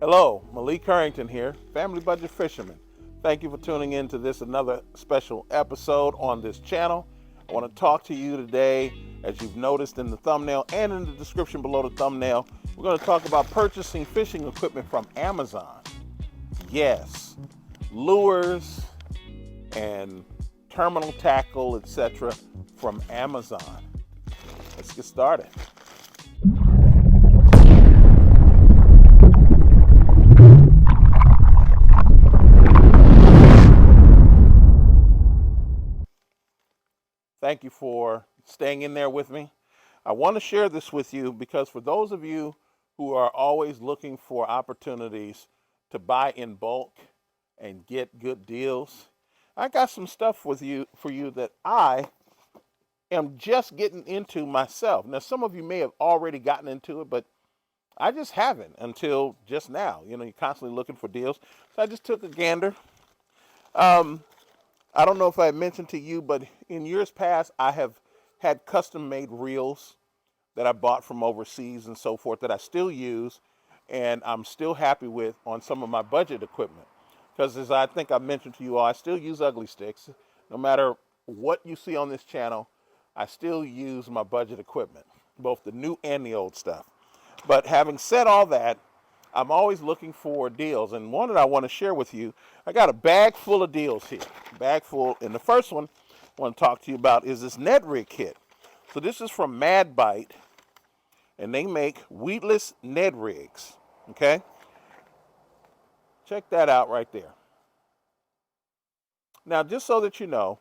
Hello, Malik Currington here, Family Budget Fisherman. Thank you for tuning in to this another special episode on this channel. I want to talk to you today, as you've noticed in the thumbnail and in the description below the thumbnail. We're going to talk about purchasing fishing equipment from Amazon. Yes, lures and terminal tackle, etc. from Amazon. Let's get started. Thank you for staying in there with me. I want to share this with you because for those of you who are always looking for opportunities to buy in bulk and get good deals, I got some stuff for you that I am just getting into myself. Now, some of you may have already gotten into it, but I just haven't until just now. You know, you're constantly looking for deals. So I just took a gander. I don't know if I mentioned to you, but in years past, I have had custom-made reels that I bought from overseas and so forth that I still use, and I'm still happy with on some of my budget equipment. Because as I think I mentioned to you all, I still use ugly sticks. No matter what you see on this channel, I still use my budget equipment, both the new and the old stuff. But having said all that, I'm always looking for deals, and one that I want to share with you, I got a bag full of deals here. Bag full, and the first one I want to talk to you about is this Ned Rig kit. So this is from Mad Bite, and they make weedless Ned Rigs, okay? Check that out right there. Now, just so that you know,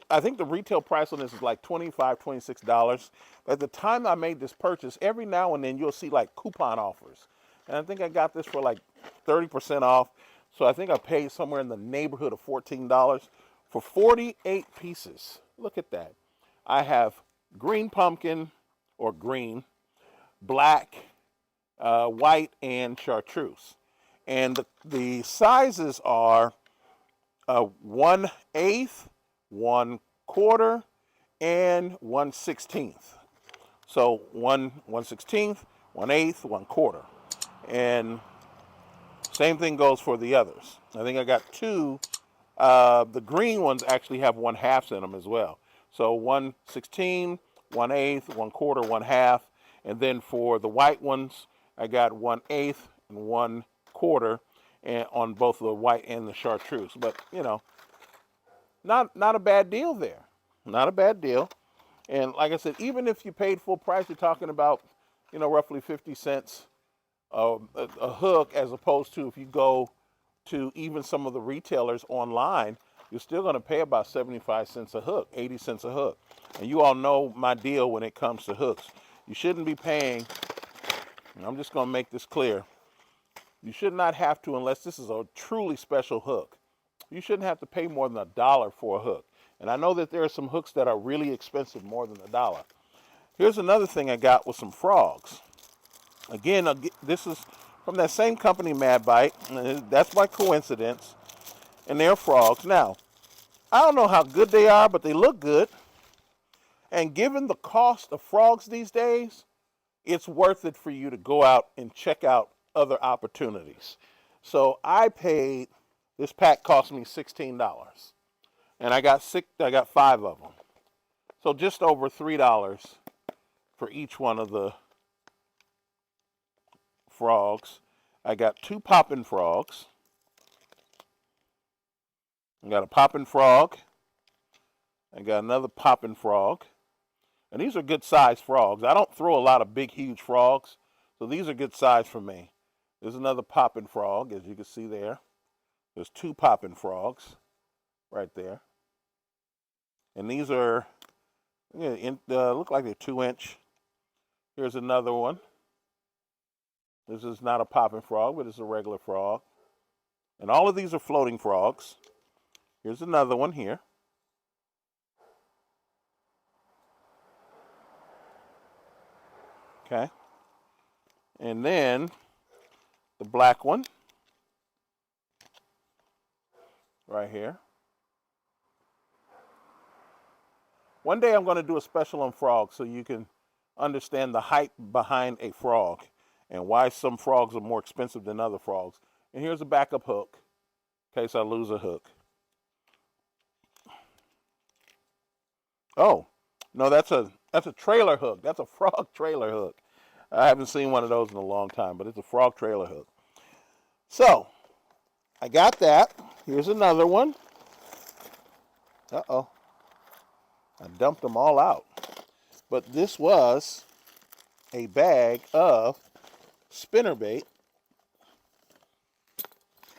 I think the retail price on this is like $25, $26. At the time I made this purchase, every now and then you'll see like coupon offers. And I think I got this for like 30% off. So I think I paid somewhere in the neighborhood of $14 for 48 pieces. Look at that. I have green pumpkin or green, black, white, and chartreuse. And the sizes are 1/8, 1/4, and 1/16. So 1/16, 1/8, 1/4. And same thing goes for the others. I think I got two. The green ones actually have 1/2 in them as well. So 1/16, 1/8, 1/4, 1/2. And then for the white ones, I got 1/8 and 1/4 and on both the white and the chartreuse. But, you know, not a bad deal there. Not a bad deal. And like I said, even if you paid full price, you're talking about, you know, roughly 50 cents a hook, as opposed to if you go to even some of the retailers online, you're still going to pay about 75 cents a hook, 80 cents a hook. And you all know my deal when it comes to hooks. You shouldn't be paying, and I'm just going to make this clear, you should not have to, unless this is a truly special hook, you shouldn't have to pay more than $1 for a hook. And I know that there are some hooks that are really expensive, more than $1. Here's another thing I got with some frogs. Again, this is from that same company, Mad Bite. That's by coincidence. And they're frogs. Now, I don't know how good they are, but they look good. And given the cost of frogs these days, it's worth it for you to go out and check out other opportunities. So I paid, this pack cost me $16. And I got 5 of them. So just over $3 for each one of the frogs. I got 2 popping frogs. I got a popping frog. I got another popping frog. And these are good sized frogs. I don't throw a lot of big, huge frogs. So these are good size for me. There's another popping frog, as you can see there. There's 2 popping frogs right there. And these are, look like they're 2-inch. Here's another one. This is not a popping frog, but it's a regular frog. And all of these are floating frogs. Here's another one here. Okay. And then the black one right here. One day I'm going to do a special on frogs so you can understand the hype behind a frog. and why some frogs are more expensive than other frogs. And here's a backup hook in case I lose a hook. Oh, no, that's a trailer hook. That's a frog trailer hook. I haven't seen one of those in a long time, but it's a frog trailer hook. So, I got that. Here's another one. Uh-oh. I dumped them all out. But this was a bag of spinnerbait.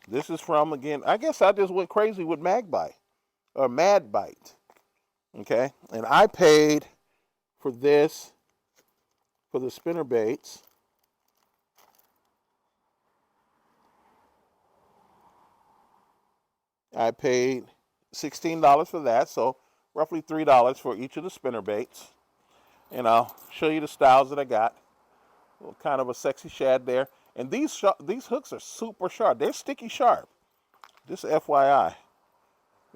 This is from, again, I guess I just went crazy with Mad Bite. Okay, and I paid for this, for the spinnerbaits, I paid $16 for that, so roughly $3 for each of the spinnerbaits. And I'll show you the styles that I got. Kind of a sexy shad there. And these hooks are super sharp. They're sticky sharp. Just FYI.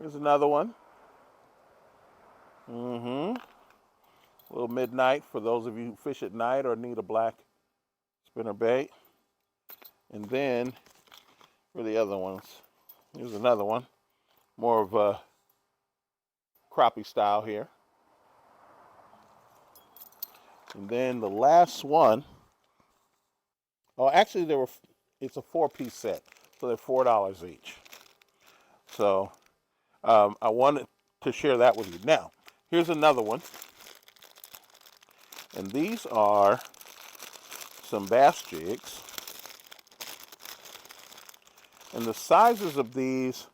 Here's another one. A little midnight for those of you who fish at night or need a black spinnerbait. And then for the other ones, here's another one. More of a crappie style here. And then the last one, oh, actually it's a 4-piece set, so they're $4 each. So I wanted to share that with you. Now, here's another one. And these are some bass jigs. And the sizes of these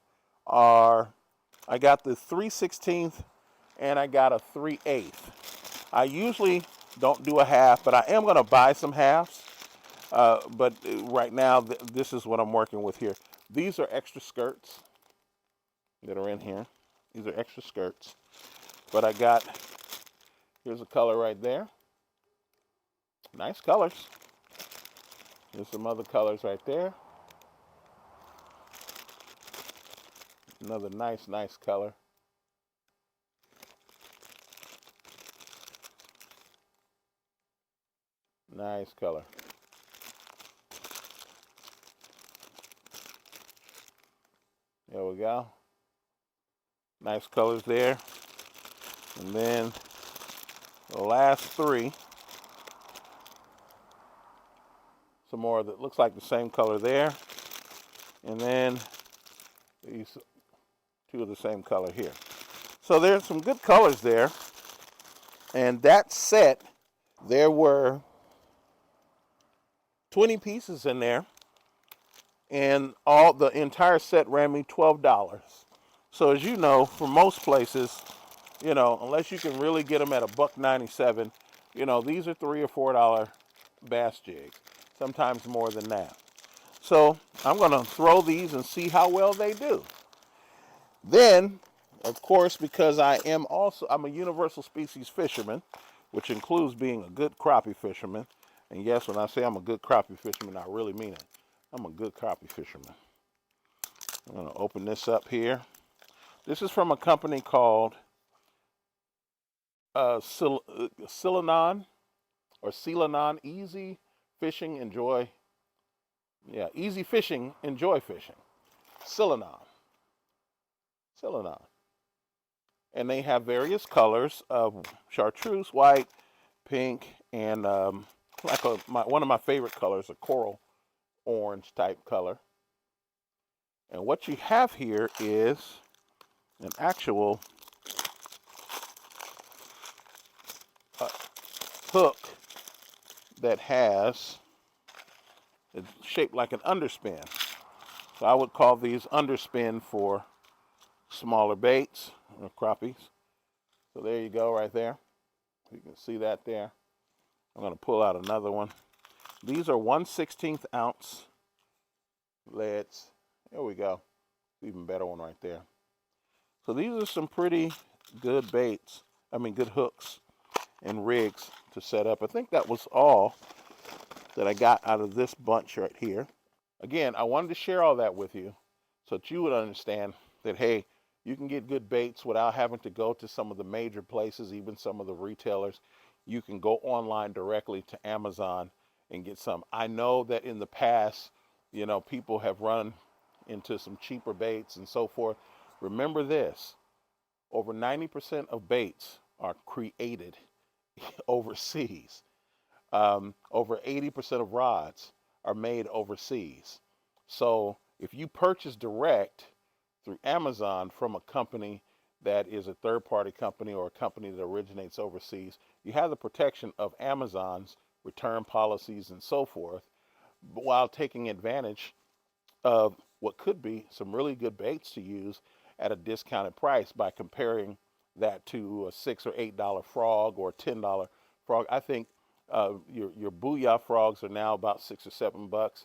are, I got the 3/16 and I got a 3/8. I usually don't do a half, but I am going to buy some halves. But right now, this is what I'm working with here. These are extra skirts that are in here. These are extra skirts. But I got, here's a color right there. Nice colors. There's some other colors right there. Another nice color. Nice color. There we go. Nice colors there. And then the last three. Some more that looks like the same color there. And then these two of the same color here. So there's some good colors there. And that set, there were 20 pieces in there. And the entire set ran me $12. So as you know, for most places, you know, unless you can really get them at $1.97, you know, these are $3 or $4 bass jigs, sometimes more than that. So I'm going to throw these and see how well they do. Then, of course, because I'm a universal species fisherman, which includes being a good crappie fisherman. And yes, when I say I'm a good crappie fisherman, I really mean it. I'm a good crappie fisherman. I'm going to open this up here. This is from a company called Ceylon or Ceylon. Easy Fishing, Enjoy. Yeah, Easy Fishing, Enjoy Fishing. Ceylon. And they have various colors of chartreuse, white, pink, and one of my favorite colors, a coral orange type color. And what you have here is an actual hook that it's shaped like an underspin. So I would call these underspin for smaller baits or crappies. So there you go right there. You can see that there. I'm going to pull out another one. These are 1/16 ounce leads. There we go. Even better one right there. So these are some pretty good baits. Good hooks and rigs to set up. I think that was all that I got out of this bunch right here. Again, I wanted to share all that with you so that you would understand that, hey, you can get good baits without having to go to some of the major places, even some of the retailers. You can go online directly to Amazon and get some. I know that in the past, you know, people have run into some cheaper baits and so forth. Remember this, over 90% of baits are created overseas. Over 80% of rods are made overseas. So if you purchase direct through Amazon from a company that is a third-party company or a company that originates overseas, you have the protection of Amazon's return policies and so forth, while taking advantage of what could be some really good baits to use at a discounted price by comparing that to a $6 or $8 frog or $10 frog. I think your Booyah frogs are now about $6 or $7,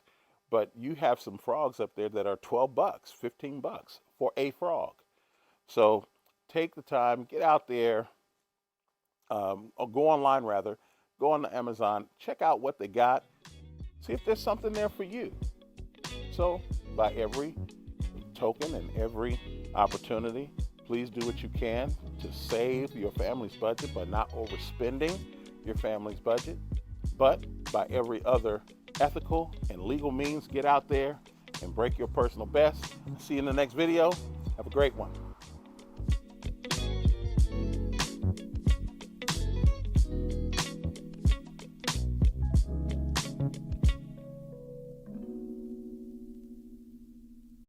but you have some frogs up there that are $12, $15 for a frog. So take the time, get out there, or go online rather, go on to Amazon, check out what they got, see if there's something there for you. So by every token and every opportunity, please do what you can to save your family's budget by not overspending your family's budget. But by every other ethical and legal means, get out there and break your personal best. See you in the next video. Have a great one.